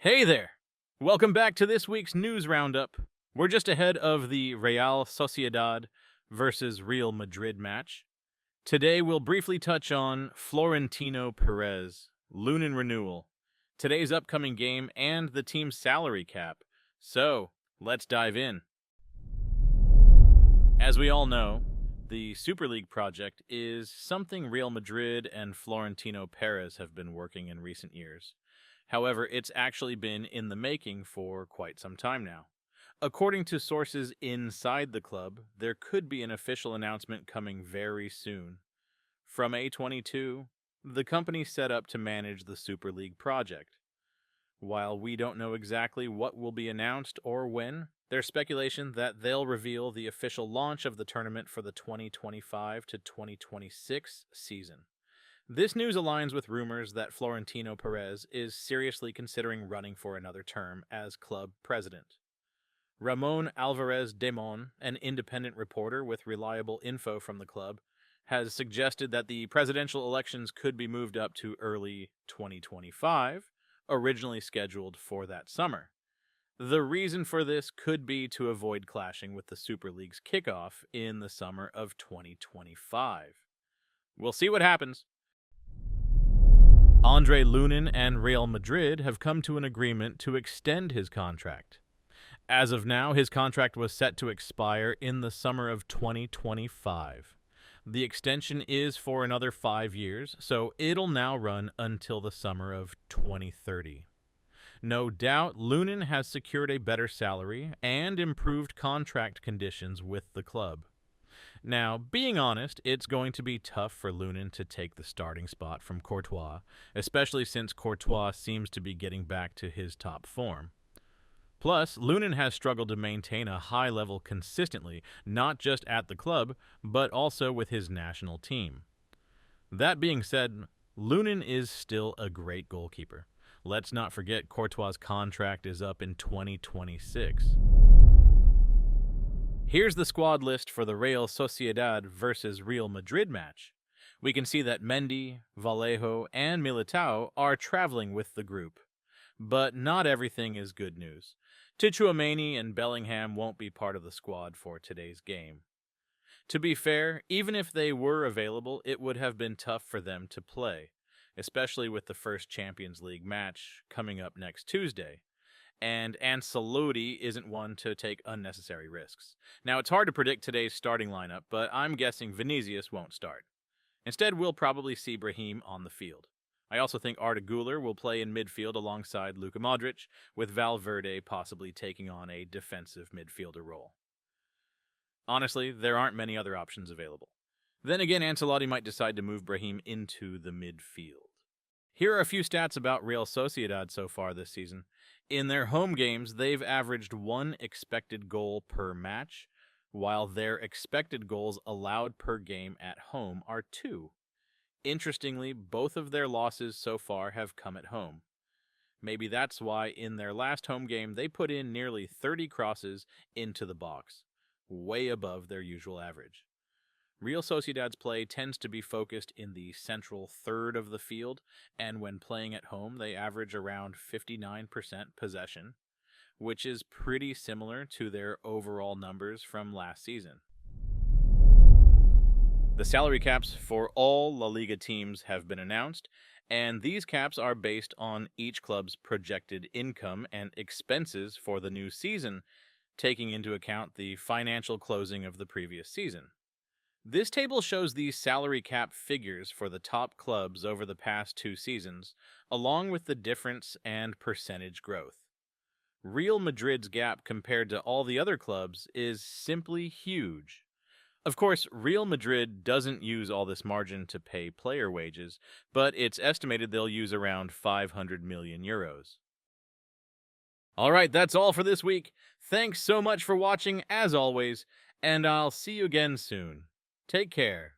Hey there! Welcome back to this week's news roundup. We're just ahead of the Real Sociedad versus Real Madrid match. Today we'll briefly touch on Florentino Perez, Lunin renewal, today's upcoming game, and the team's salary cap. So, let's dive in. As we all know, the Super League project is something Real Madrid and Florentino Perez have been working in recent years. However, it's actually been in the making for quite some time now. According to sources inside the club, there could be an official announcement coming very soon. From A22, the company set up to manage the Super League project. While we don't know exactly what will be announced or when, there's speculation that they'll reveal the official launch of the tournament for the 2025 to 2026 season. This news aligns with rumors that Florentino Perez is seriously considering running for another term as club president. Ramon Alvarez Demon, an independent reporter with reliable info from the club, has suggested that the presidential elections could be moved up to early 2025, originally scheduled for that summer. The reason for this could be to avoid clashing with the Super League's kickoff in the summer of 2025. We'll see what happens. Andre Lunin and Real Madrid have come to an agreement to extend his contract. As of now, his contract was set to expire in the summer of 2025. The extension is for another 5 years, so it'll now run until the summer of 2030. No doubt, Lunin has secured a better salary and improved contract conditions with the club. Now, being honest, it's going to be tough for Lunin to take the starting spot from Courtois, especially since Courtois seems to be getting back to his top form. Plus, Lunin has struggled to maintain a high level consistently, not just at the club, but also with his national team. That being said, Lunin is still a great goalkeeper. Let's not forget Courtois' contract is up in 2026. Here's the squad list for the Real Sociedad versus Real Madrid match. We can see that Mendy, Vallejo, and Militao are traveling with the group. But not everything is good news. Tchouameni and Bellingham won't be part of the squad for today's game. To be fair, even if they were available, it would have been tough for them to play, especially with the first Champions League match coming up next Tuesday. And Ancelotti isn't one to take unnecessary risks. Now, it's hard to predict today's starting lineup, but I'm guessing Vinicius won't start. Instead, we'll probably see Brahim on the field. I also think Arda Güler will play in midfield alongside Luka Modric, with Valverde possibly taking on a defensive midfielder role. Honestly, there aren't many other options available. Then again, Ancelotti might decide to move Brahim into the midfield. Here are a few stats about Real Sociedad so far this season. In their home games, they've averaged 1 expected goal per match, while their expected goals allowed per game at home are 2. Interestingly, both of their losses so far have come at home. Maybe that's why in their last home game they put in nearly 30 crosses into the box, way above their usual average. Real Sociedad's play tends to be focused in the central third of the field, and when playing at home, they average around 59% possession, which is pretty similar to their overall numbers from last season. The salary caps for all La Liga teams have been announced, and these caps are based on each club's projected income and expenses for the new season, taking into account the financial closing of the previous season. This table shows the salary cap figures for the top clubs over the past 2 seasons, along with the difference and percentage growth. Real Madrid's gap compared to all the other clubs is simply huge. Of course, Real Madrid doesn't use all this margin to pay player wages, but it's estimated they'll use around 500 million euros. Alright, that's all for this week. Thanks so much for watching, as always, and I'll see you again soon. Take care.